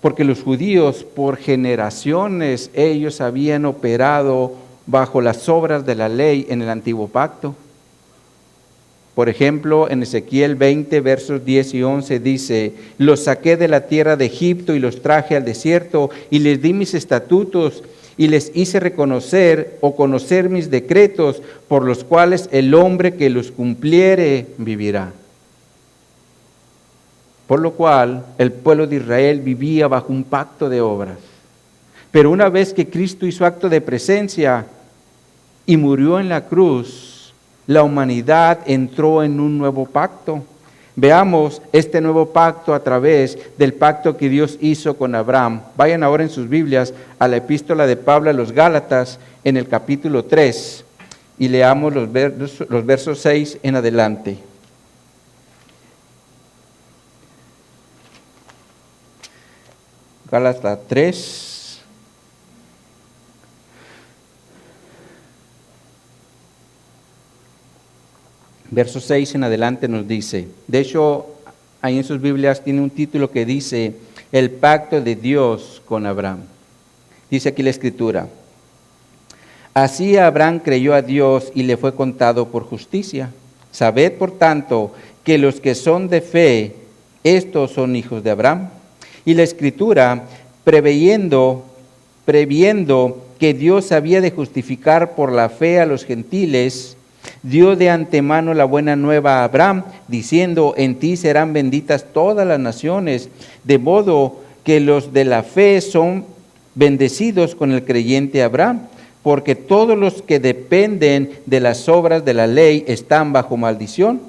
porque los judíos por generaciones ellos habían operado bajo las obras de la ley en el antiguo pacto. Por ejemplo, en Ezequiel 20, versos 10 y 11 dice, los saqué de la tierra de Egipto y los traje al desierto y les di mis estatutos y les hice reconocer o conocer mis decretos por los cuales el hombre que los cumpliere vivirá. Por lo cual el pueblo de Israel vivía bajo un pacto de obras. Pero una vez que Cristo hizo acto de presencia y murió en la cruz, la humanidad entró en un nuevo pacto. Veamos este nuevo pacto a través del pacto que Dios hizo con Abraham. Vayan ahora en sus Biblias a la epístola de Pablo a los Gálatas en el capítulo 3 y leamos los versos 6 en adelante. Gálatas 3. Verso 6 en adelante nos dice, de hecho, ahí en sus Biblias tiene un título que dice, el pacto de Dios con Abraham. Dice aquí la Escritura, así Abraham creyó a Dios y le fue contado por justicia. Sabed, por tanto, que los que son de fe, estos son hijos de Abraham. Y la Escritura, previendo que Dios había de justificar por la fe a los gentiles, dio de antemano la buena nueva a Abraham, diciendo, en ti serán benditas todas las naciones, de modo que los de la fe son bendecidos con el creyente Abraham, porque todos los que dependen de las obras de la ley están bajo maldición,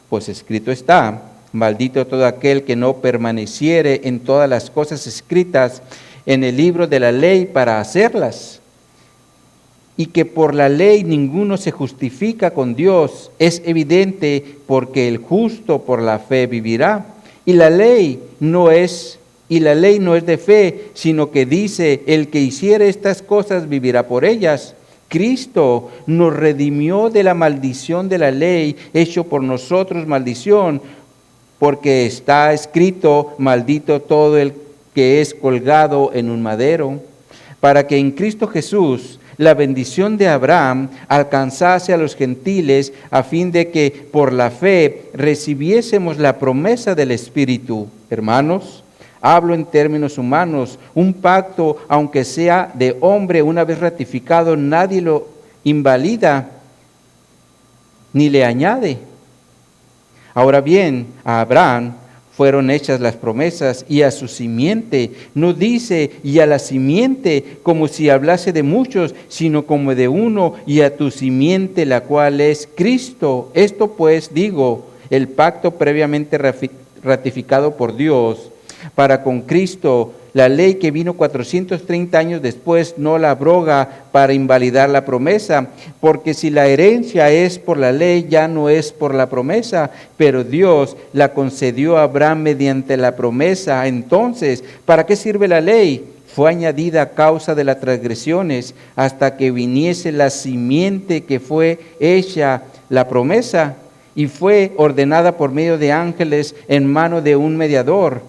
pues escrito está, maldito todo aquel que no permaneciere en todas las cosas escritas en el libro de la ley para hacerlas. Y que por la ley ninguno se justifica con Dios, es evidente, porque el justo por la fe vivirá. Y la ley no es de fe, sino que dice, el que hiciere estas cosas vivirá por ellas. Cristo nos redimió de la maldición de la ley, hecho por nosotros maldición, porque está escrito, maldito todo el que es colgado en un madero, para que en Cristo Jesús la bendición de Abraham alcanzase a los gentiles, a fin de que por la fe recibiésemos la promesa del Espíritu. Hermanos, hablo en términos humanos, un pacto, aunque sea de hombre, una vez ratificado, nadie lo invalida ni le añade. Ahora bien, a Abraham fueron hechas las promesas, y a su simiente, no dice y a la simiente como si hablase de muchos, sino como de uno, y a tu simiente, la cual es Cristo. Esto pues digo, el pacto previamente ratificado por Dios para con Cristo, la ley que vino 430 años después no la abroga para invalidar la promesa, porque si la herencia es por la ley, ya no es por la promesa, pero Dios la concedió a Abraham mediante la promesa. Entonces, ¿para qué sirve la ley? Fue añadida a causa de las transgresiones, hasta que viniese la simiente que fue hecha la promesa, y fue ordenada por medio de ángeles en mano de un mediador.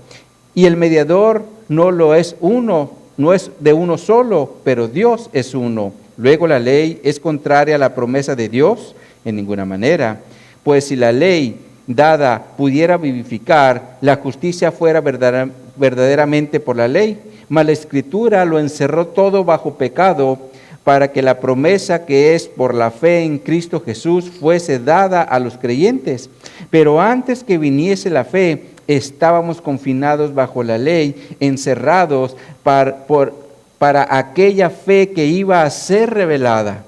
Y el mediador no es de uno solo, pero Dios es uno. Luego la ley es contraria a la promesa de Dios en ninguna manera, pues si la ley dada pudiera vivificar, la justicia fuera verdaderamente por la ley, mas la Escritura lo encerró todo bajo pecado, para que la promesa que es por la fe en Cristo Jesús fuese dada a los creyentes. Pero antes que viniese la fe, estábamos confinados bajo la ley, encerrados para aquella fe que iba a ser revelada.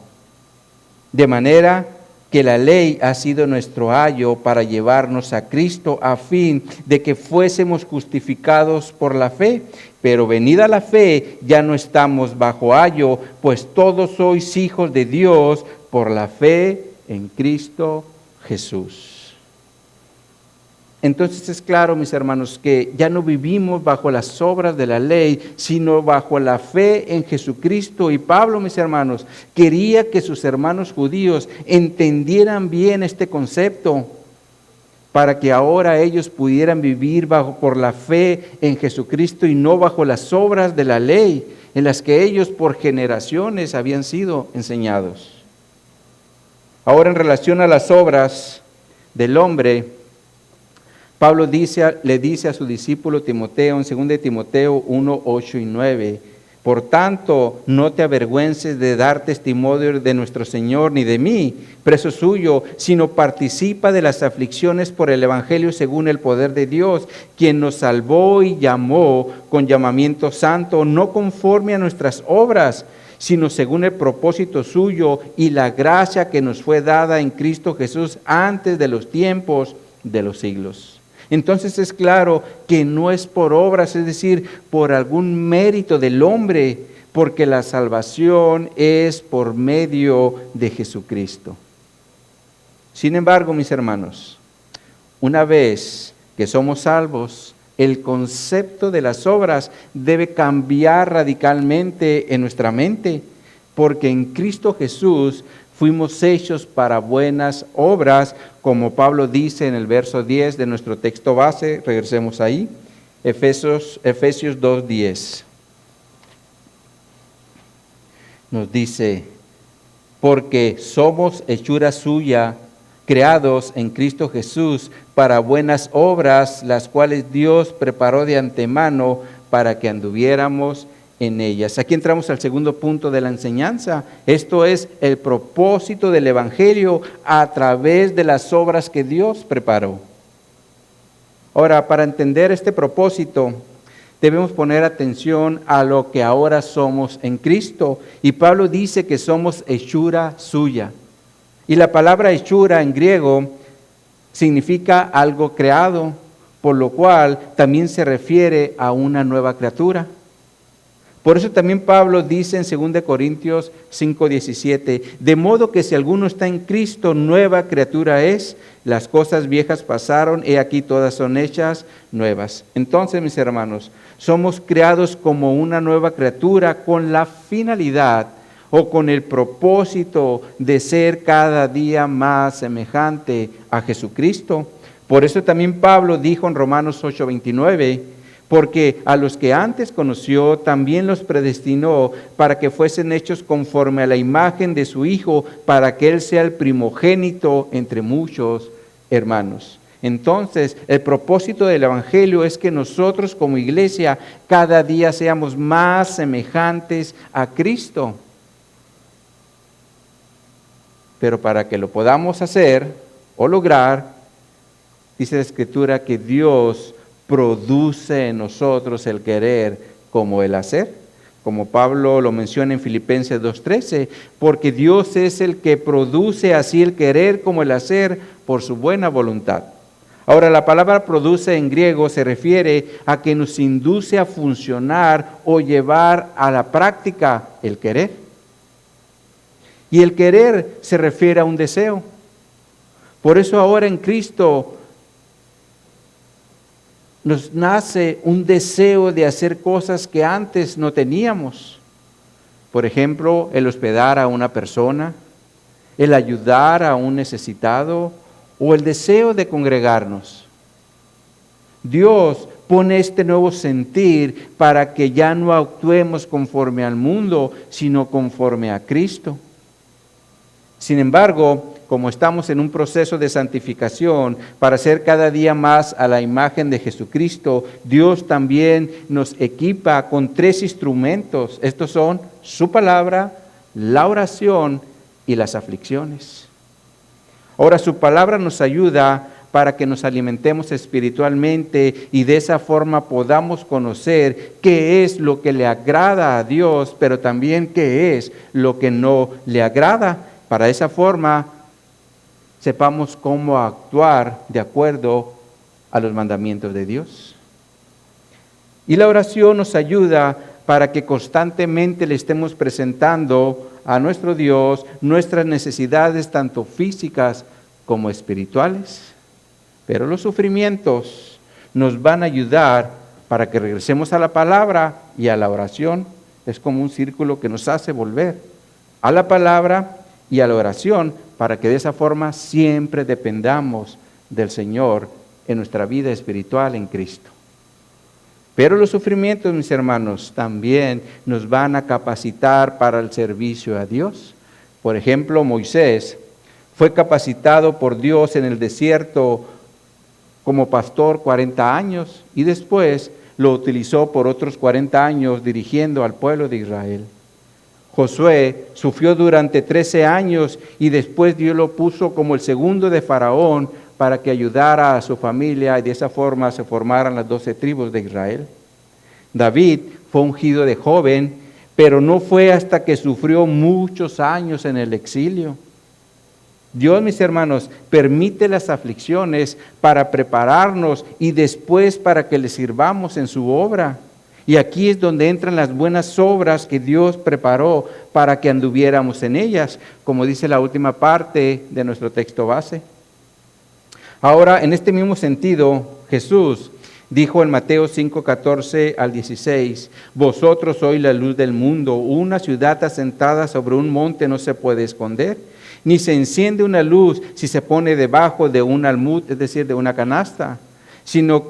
De manera que la ley ha sido nuestro ayo para llevarnos a Cristo, a fin de que fuésemos justificados por la fe. Pero venida la fe, ya no estamos bajo ayo, pues todos sois hijos de Dios por la fe en Cristo Jesús. Entonces es claro, mis hermanos, que ya no vivimos bajo las obras de la ley, sino bajo la fe en Jesucristo. Y Pablo, mis hermanos, quería que sus hermanos judíos entendieran bien este concepto, para que ahora ellos pudieran vivir por la fe en Jesucristo y no bajo las obras de la ley, en las que ellos por generaciones habían sido enseñados. Ahora, en relación a las obras del hombre, Pablo le dice a su discípulo Timoteo, en 2 Timoteo 1, 8 y 9, por tanto, no te avergüences de dar testimonio de nuestro Señor, ni de mí, preso suyo, sino participa de las aflicciones por el Evangelio según el poder de Dios, quien nos salvó y llamó con llamamiento santo, no conforme a nuestras obras, sino según el propósito suyo y la gracia que nos fue dada en Cristo Jesús antes de los tiempos de los siglos. Entonces es claro que no es por obras, es decir, por algún mérito del hombre, porque la salvación es por medio de Jesucristo. Sin embargo, mis hermanos, una vez que somos salvos, El concepto de las obras debe cambiar radicalmente en nuestra mente, porque en Cristo Jesús fuimos hechos para buenas obras, como Pablo dice en el verso 10 de nuestro texto base. Regresemos ahí, Efesios 2:10. Nos dice, porque somos hechura suya, creados en Cristo Jesús para buenas obras, las cuales Dios preparó de antemano para que anduviéramos en ellas. Aquí entramos al segundo punto de la enseñanza. Esto es el propósito del Evangelio a través de las obras que Dios preparó. Ahora, para entender este propósito, debemos poner atención a lo que ahora somos en Cristo. Y Pablo dice que somos hechura suya. Y la palabra hechura en griego significa algo creado, por lo cual también se refiere a una nueva criatura. Por eso también Pablo dice en 2 Corintios 5:17, de modo que si alguno está en Cristo, nueva criatura es, las cosas viejas pasaron, he aquí todas son hechas nuevas. Entonces, mis hermanos, somos creados como una nueva criatura con la finalidad o con el propósito de ser cada día más semejante a Jesucristo. Por eso también Pablo dijo en Romanos 8:29, porque a los que antes conoció también los predestinó para que fuesen hechos conforme a la imagen de su Hijo, para que Él sea el primogénito entre muchos hermanos. Entonces, el propósito del Evangelio es que nosotros como iglesia cada día seamos más semejantes a Cristo. Pero para que lo podamos hacer o lograr, dice la Escritura que Dios produce en nosotros el querer como el hacer, como Pablo lo menciona en Filipenses 2:13, porque Dios es el que produce así el querer como el hacer por su buena voluntad. Ahora, la palabra produce en griego se refiere a que nos induce a funcionar o llevar a la práctica el querer. Y el querer se refiere a un deseo. Por eso ahora en Cristo nos nace un deseo de hacer cosas que antes no teníamos. Por ejemplo, el hospedar a una persona, el ayudar a un necesitado o el deseo de congregarnos. Dios pone este nuevo sentir para que ya no actuemos conforme al mundo, sino conforme a Cristo. Sin embargo, como estamos en un proceso de santificación para ser cada día más a la imagen de Jesucristo, Dios también nos equipa con 3 instrumentos. Estos son su palabra, la oración y las aflicciones. Ahora, su palabra nos ayuda para que nos alimentemos espiritualmente y de esa forma podamos conocer qué es lo que le agrada a Dios, pero también qué es lo que no le agrada. Para esa forma sepamos cómo actuar de acuerdo a los mandamientos de Dios. Y la oración nos ayuda para que constantemente le estemos presentando a nuestro Dios nuestras necesidades tanto físicas como espirituales. Pero los sufrimientos nos van a ayudar para que regresemos a la palabra y a la oración. Es como un círculo que nos hace volver a la palabra y a la oración, para que de esa forma siempre dependamos del Señor en nuestra vida espiritual en Cristo. Pero los sufrimientos, mis hermanos, también nos van a capacitar para el servicio a Dios. Por ejemplo, Moisés fue capacitado por Dios en el desierto como pastor 40 años y después lo utilizó por otros 40 años dirigiendo al pueblo de Israel. Josué sufrió durante 13 años y después Dios lo puso como el segundo de Faraón para que ayudara a su familia y de esa forma se formaran las 12 tribus de Israel. David fue ungido de joven, pero no fue hasta que sufrió muchos años en el exilio. Dios, mis hermanos, permite las aflicciones para prepararnos y después para que le sirvamos en su obra. Y aquí es donde entran las buenas obras que Dios preparó para que anduviéramos en ellas, como dice la última parte de nuestro texto base. Ahora, en este mismo sentido, Jesús Dijo en Mateo 5:14 al 16, vosotros sois la luz del mundo. Una ciudad asentada sobre un monte no se puede esconder, ni se enciende una luz si se pone debajo de un almud, es decir, de una canasta, sino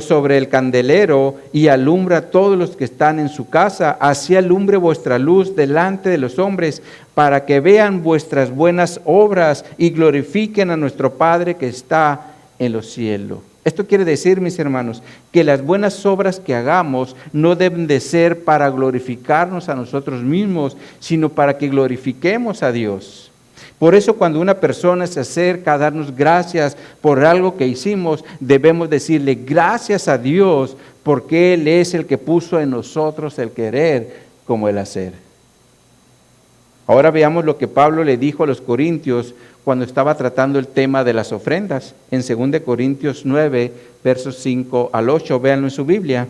sobre el candelero, y alumbra a todos los que están en su casa. Así alumbre vuestra luz delante de los hombres, para que vean vuestras buenas obras y glorifiquen a nuestro Padre que está en los cielos. Esto quiere decir, mis hermanos, que las buenas obras que hagamos no deben de ser para glorificarnos a nosotros mismos, sino para que glorifiquemos a Dios. Por eso, cuando una persona se acerca a darnos gracias por algo que hicimos, debemos decirle gracias a Dios, porque Él es el que puso en nosotros el querer como el hacer. Ahora veamos lo que Pablo le dijo a los corintios cuando estaba tratando el tema de las ofrendas. En 2 Corintios 9, versos 5 al 8, véanlo en su Biblia.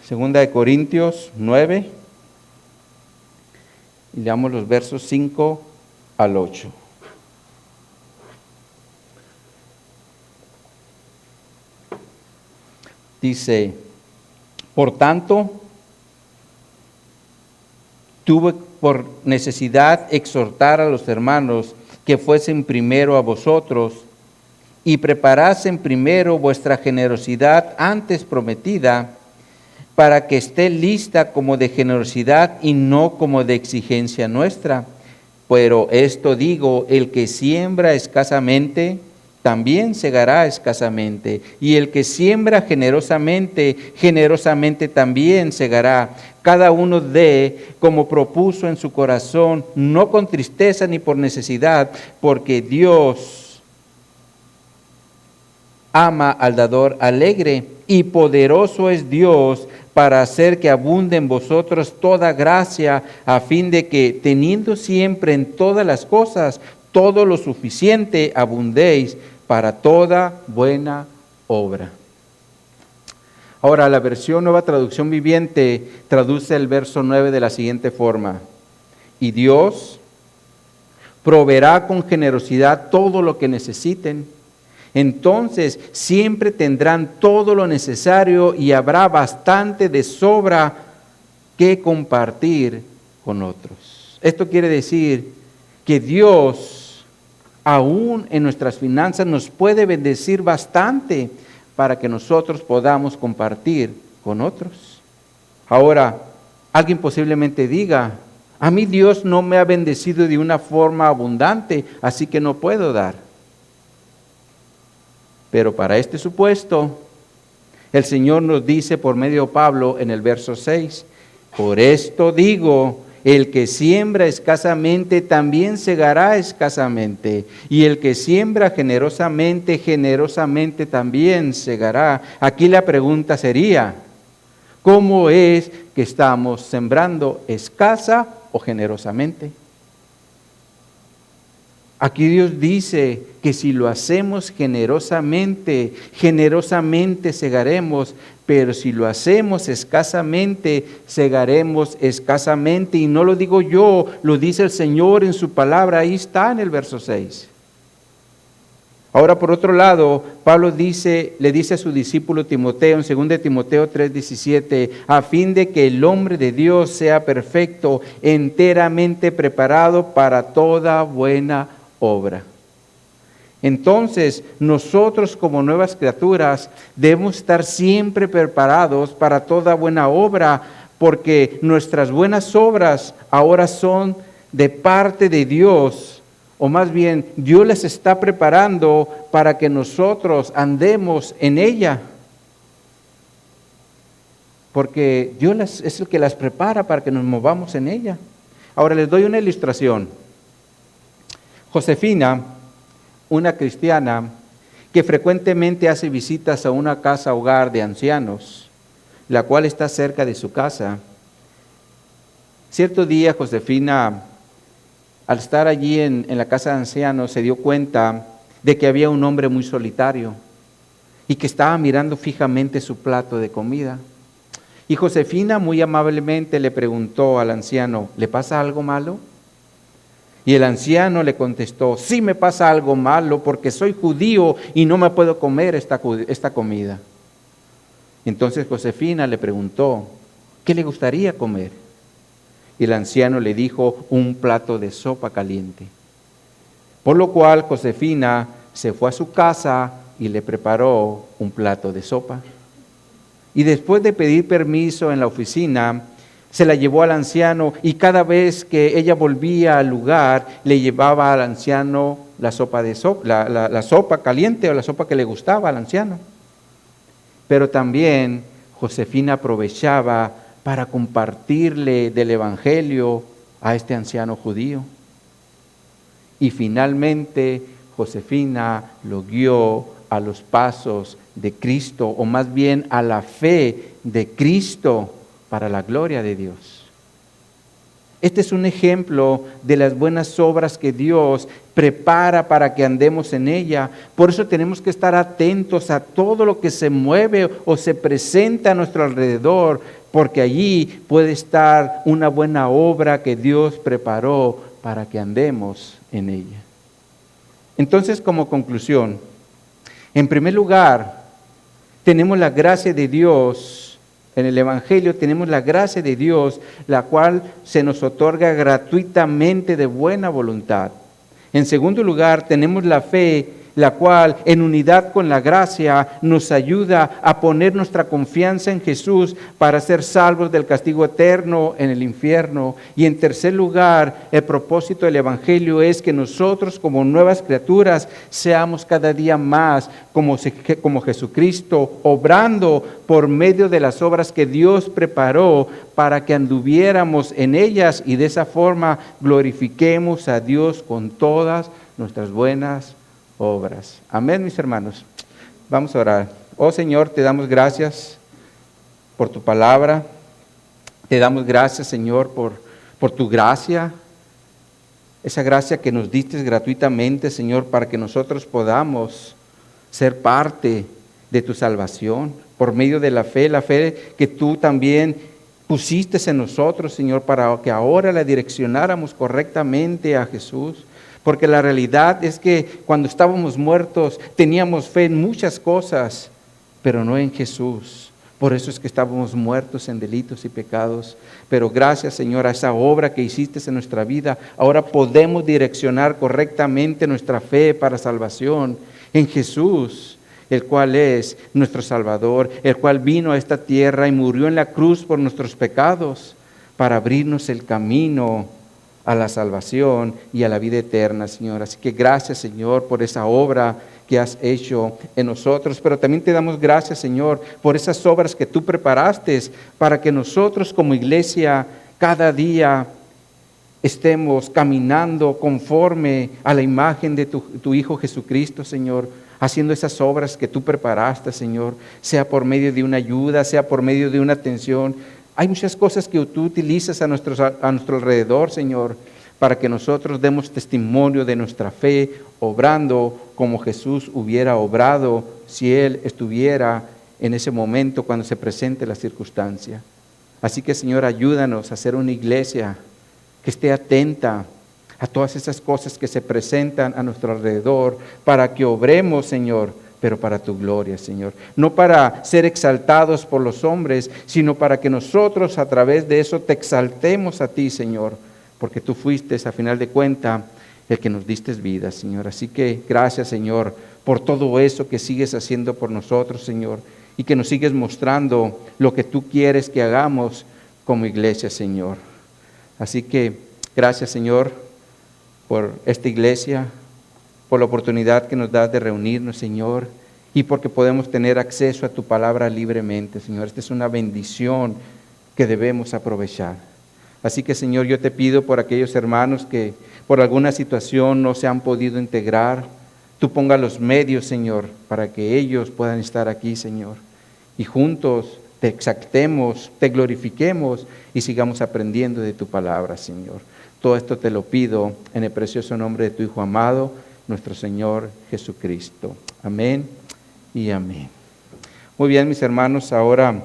2 Corintios 9, y leamos los versos 5 al 8. Dice, por tanto, tuve por necesidad exhortar a los hermanos que fuesen primero a vosotros y preparasen primero vuestra generosidad antes prometida, para que esté lista como de generosidad y no como de exigencia nuestra. Pero esto digo, el que siembra escasamente, también segará escasamente, y el que siembra generosamente, generosamente también segará. Cada uno dé como propuso en su corazón, no con tristeza ni por necesidad, porque Dios ama al dador alegre, y poderoso es Dios para hacer que abunde en vosotros toda gracia, a fin de que, teniendo siempre en todas las cosas todo lo suficiente, abundéis para toda buena obra. Ahora, la versión Nueva Traducción Viviente traduce el verso 9 de la siguiente forma: y Dios proveerá con generosidad todo lo que necesiten. Entonces siempre tendrán todo lo necesario y habrá bastante de sobra que compartir con otros. Esto quiere decir que Dios, aún en nuestras finanzas, nos puede bendecir bastante para que nosotros podamos compartir con otros. Ahora, alguien posiblemente diga, a mí Dios no me ha bendecido de una forma abundante, así que no puedo dar. Pero para este supuesto, el Señor nos dice por medio de Pablo en el verso 6, por esto digo, el que siembra escasamente también segará escasamente, y el que siembra generosamente, generosamente también segará. Aquí la pregunta sería, ¿cómo es que estamos sembrando, escasa o generosamente? Aquí Dios dice que si lo hacemos generosamente, generosamente segaremos, pero si lo hacemos escasamente, segaremos escasamente. Y no lo digo yo, lo dice el Señor en su palabra, ahí está en el verso 6. Ahora, por otro lado, Pablo le dice a su discípulo Timoteo, en 2 Timoteo 3:17, a fin de que el hombre de Dios sea perfecto, enteramente preparado para toda buena obra. Entonces, nosotros como nuevas criaturas debemos estar siempre preparados para toda buena obra, porque nuestras buenas obras ahora son de parte de Dios, o más bien Dios las está preparando para que nosotros andemos en ella, porque Dios es el que las prepara para que nos movamos en ella. Ahora les doy una ilustración. Josefina, una cristiana que frecuentemente hace visitas a una casa hogar de ancianos, la cual está cerca de su casa. Cierto día Josefina, al estar allí en la casa de ancianos, se dio cuenta de que había un hombre muy solitario y que estaba mirando fijamente su plato de comida. Y Josefina muy amablemente le preguntó al anciano, ¿le pasa algo malo? Y el anciano le contestó: sí me pasa algo malo, porque soy judío y no me puedo comer esta comida. Entonces Josefina le preguntó: ¿qué le gustaría comer? Y el anciano le dijo: un plato de sopa caliente. Por lo cual Josefina se fue a su casa y le preparó un plato de sopa. Y después de pedir permiso en la oficina, se la llevó al anciano, y cada vez que ella volvía al lugar, le llevaba al anciano la sopa caliente, o la sopa que le gustaba al anciano. Pero también Josefina aprovechaba para compartirle del evangelio a este anciano judío. Y finalmente Josefina lo guió a los pasos de Cristo, o más bien a la fe de Cristo, para la gloria de Dios. Este es un ejemplo de las buenas obras que Dios prepara para que andemos en ella. Por eso tenemos que estar atentos a todo lo que se mueve o se presenta a nuestro alrededor, porque allí puede estar una buena obra que Dios preparó para que andemos en ella. Entonces, como conclusión, en primer lugar, tenemos la gracia de Dios. En el Evangelio tenemos la gracia de Dios, la cual se nos otorga gratuitamente de buena voluntad. En segundo lugar, tenemos la fe, la cual en unidad con la gracia nos ayuda a poner nuestra confianza en Jesús para ser salvos del castigo eterno en el infierno. Y en tercer lugar, el propósito del Evangelio es que nosotros, como nuevas criaturas, seamos cada día más como Jesucristo, obrando por medio de las obras que Dios preparó para que anduviéramos en ellas, y de esa forma glorifiquemos a Dios con todas nuestras buenas obras. Amén, mis hermanos. Vamos a orar. Oh Señor, te damos gracias por tu palabra. Te damos gracias, Señor, por tu gracia. Esa gracia que nos diste gratuitamente, Señor, para que nosotros podamos ser parte de tu salvación por medio de la fe que tú también pusiste en nosotros, Señor, para que ahora la direccionáramos correctamente a Jesús. Porque la realidad es que cuando estábamos muertos teníamos fe en muchas cosas, pero no en Jesús. Por eso es que estábamos muertos en delitos y pecados. Pero gracias, Señor, a esa obra que hiciste en nuestra vida, ahora podemos direccionar correctamente nuestra fe para salvación en Jesús, el cual es nuestro Salvador, el cual vino a esta tierra y murió en la cruz por nuestros pecados, para abrirnos el camino a la salvación y a la vida eterna, Señor. Así que gracias, Señor, por esa obra que has hecho en nosotros, pero también te damos gracias, Señor, por esas obras que tú preparaste para que nosotros como iglesia cada día estemos caminando conforme a la imagen de tu Hijo Jesucristo, Señor, haciendo esas obras que tú preparaste, Señor, sea por medio de una ayuda, sea por medio de una atención. Hay muchas cosas que tú utilizas a nuestro alrededor, Señor, para que nosotros demos testimonio de nuestra fe, obrando como Jesús hubiera obrado si Él estuviera en ese momento cuando se presente la circunstancia. Así que, Señor, ayúdanos a ser una iglesia que esté atenta a todas esas cosas que se presentan a nuestro alrededor, para que obremos, Señor, pero para tu gloria, Señor. No para ser exaltados por los hombres, sino para que nosotros a través de eso te exaltemos a ti, Señor, porque tú fuiste, a final de cuentas, el que nos diste vida, Señor. Así que gracias, Señor, por todo eso que sigues haciendo por nosotros, Señor, y que nos sigues mostrando lo que tú quieres que hagamos como iglesia, Señor. Así que gracias, Señor, por esta iglesia, por la oportunidad que nos das de reunirnos, Señor, y porque podemos tener acceso a tu palabra libremente, Señor. Esta es una bendición que debemos aprovechar. Así que, Señor, yo te pido por aquellos hermanos que por alguna situación no se han podido integrar, tú ponga los medios, Señor, para que ellos puedan estar aquí, Señor, y juntos te exaltemos, te glorifiquemos y sigamos aprendiendo de tu palabra, Señor. Todo esto te lo pido en el precioso nombre de tu Hijo amado, nuestro Señor Jesucristo. Amén y amén. Muy bien, mis hermanos, ahora